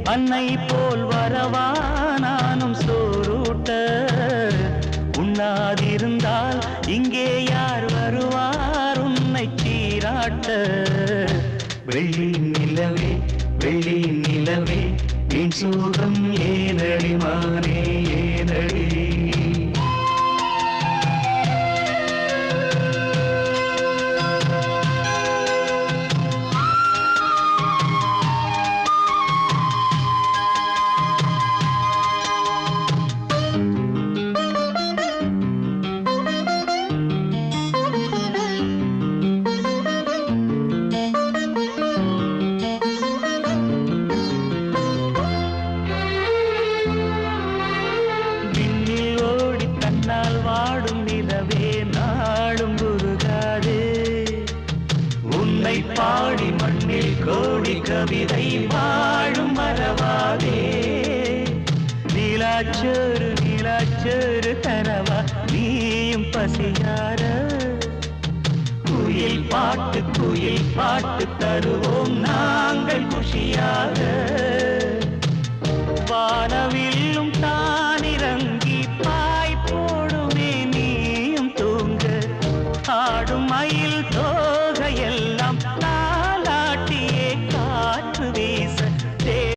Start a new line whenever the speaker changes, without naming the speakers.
அன்னை போல் வரவா நானும் சோறுட்ட உண்ணாதிருந்தால் இங்கே யார் வருவார் உன்னை சீராட்ட வெள்ளி நிலவே வெள்ளி நிலவே என் சோகம் ஏனடி மானே ஏனடி வாடும் நிலவே நாடும் உருகாதே உன்னை பாடி மண்ணில் கோடி கவிதை வாழும் மறவாதே நீலாச்சோறு நீலாச்சோறு தரவா நீயும் பசியார குயில் பாட்டு தருவோம் நாங்கள் குஷியாக வானவில்லும் தானிறங்கி பாய் போடுமே நீயும் தூங்க ஆடும் மயில் தோ